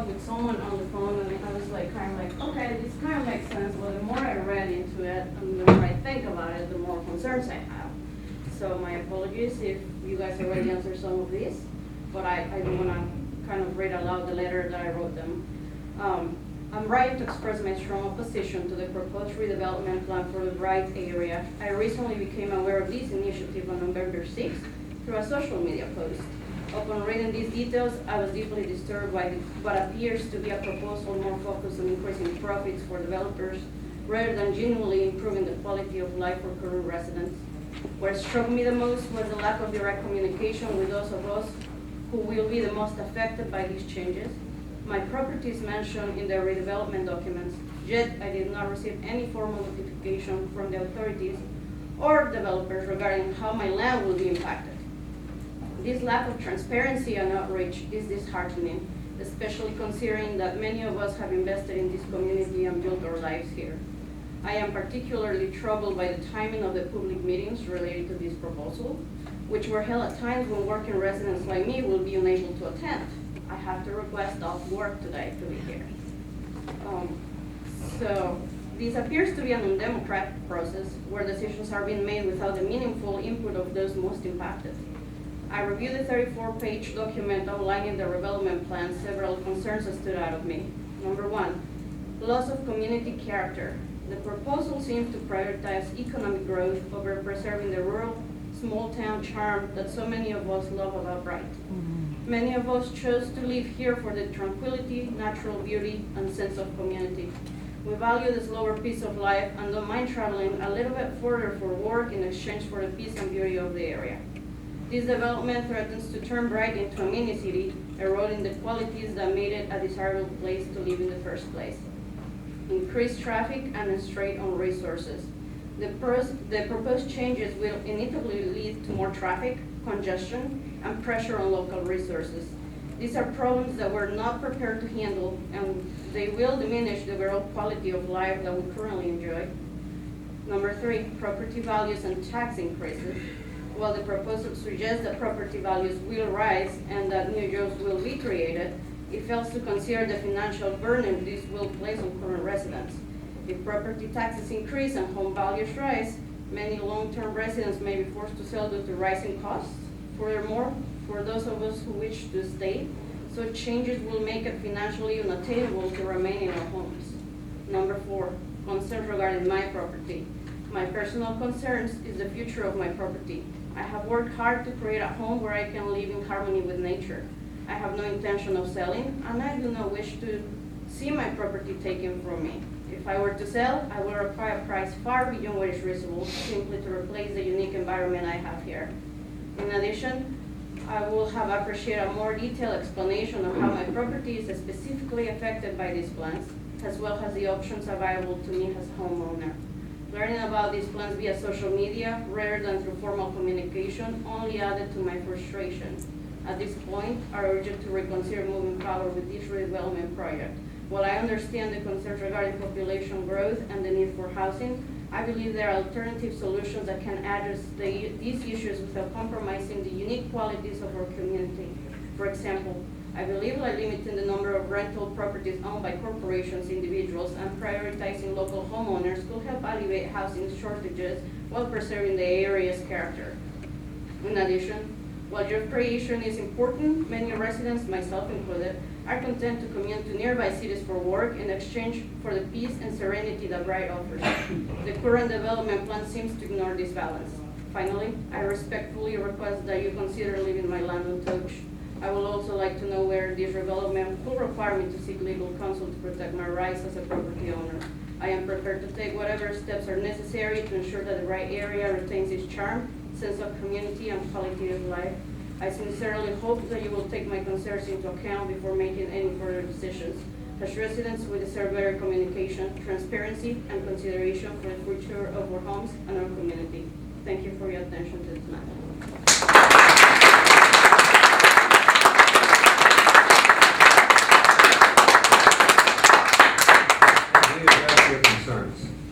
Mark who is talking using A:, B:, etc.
A: talked with someone on the phone, and I was like, kind of like, okay, this kind of makes sense. Well, the more I read into it, and the more I think about it, the more concerns I have. So my apologies if you guys already answered some of these, but I do want to kind of read aloud the letter that I wrote them. I'm writing to express my strong opposition to the proposed redevelopment plan for the Bright area. I recently became aware of this initiative on November 6th through a social media post. Upon reading these details, I was deeply disturbed by what appears to be a proposal more focused on increasing profits for developers rather than genuinely improving the quality of life for current residents. What struck me the most was the lack of direct communication with those of us who will be the most affected by these changes. My property is mentioned in the redevelopment documents, yet I did not receive any formal notification from the authorities or developers regarding how my land will be impacted. This lack of transparency and outreach is disheartening, especially considering that many of us have invested in this community and built our lives here. I am particularly troubled by the timing of the public meetings related to this proposal, which were held at times when working residents like me will be unable to attend. I have to request off work today to be here. So this appears to be an undemocratic process where decisions are being made without the meaningful input of those most impacted. I reviewed the 34-page document outlining the redevelopment plan. Several concerns stood out of me. Number one, loss of community character. The proposal seems to prioritize economic growth over preserving the rural, small-town charm that so many of us love about Bright. Many of us chose to live here for the tranquility, natural beauty, and sense of community. We value the slower pace of life and don't mind traveling a little bit further for work in exchange for the peace and beauty of the area. This development threatens to turn Bright into a mini-city, eroding the qualities that made it a desirable place to live in the first place. Increased traffic and strain on resources. The proposed changes will inevitably lead to more traffic, congestion, and pressure on local resources. These are problems that we're not prepared to handle, and they will diminish the overall quality of life that we currently enjoy. Number three, property values and tax increases. While the proposal suggests that property values will rise and that new jobs will be created, it fails to consider the financial burden this will place on current residents. If property taxes increase and home values rise, many long-term residents may be forced to sell due to rising costs. Furthermore, for those of us who wish to stay, such changes will make it financially unattainable to remain in our homes. Number four, concerns regarding my property. My personal concerns is the future of my property. I have worked hard to create a home where I can live in harmony with nature. I have no intention of selling, and I do not wish to see my property taken from me. If I were to sell, I will require a price far beyond what is reasonable, simply to replace the unique environment I have here. In addition, I will have appreciated a more detailed explanation of how my property is specifically affected by these plans, as well as the options available to me as a homeowner. Learning about these plans via social media rather than through formal communication only added to my frustration. At this point, I urge you to reconsider moving forward with this redevelopment project. While I understand the concerns regarding population growth and the need for housing, I believe there are alternative solutions that can address these issues without compromising the unique qualities of our community. For example, I believe that limiting the number of rental properties owned by corporations, individuals, and prioritizing local homeowners could help alleviate housing shortages while preserving the area's character. In addition, while job creation is important, many residents, myself included, are content to commute to nearby cities for work in exchange for the peace and serenity that Bright offers. The current development plan seems to ignore this balance. Finally, I respectfully request that you consider leaving my land untouched. I would also like to know where this redevelopment will require me to seek legal counsel to protect my rights as a property owner. I am prepared to take whatever steps are necessary to ensure that the Bright area retains its charm, sense of community, and quality of life. I sincerely hope that you will take my concerns into account before making any further decisions. As residents, we deserve better communication, transparency, and consideration for the future of our homes and our community. Thank you for your attention to tonight.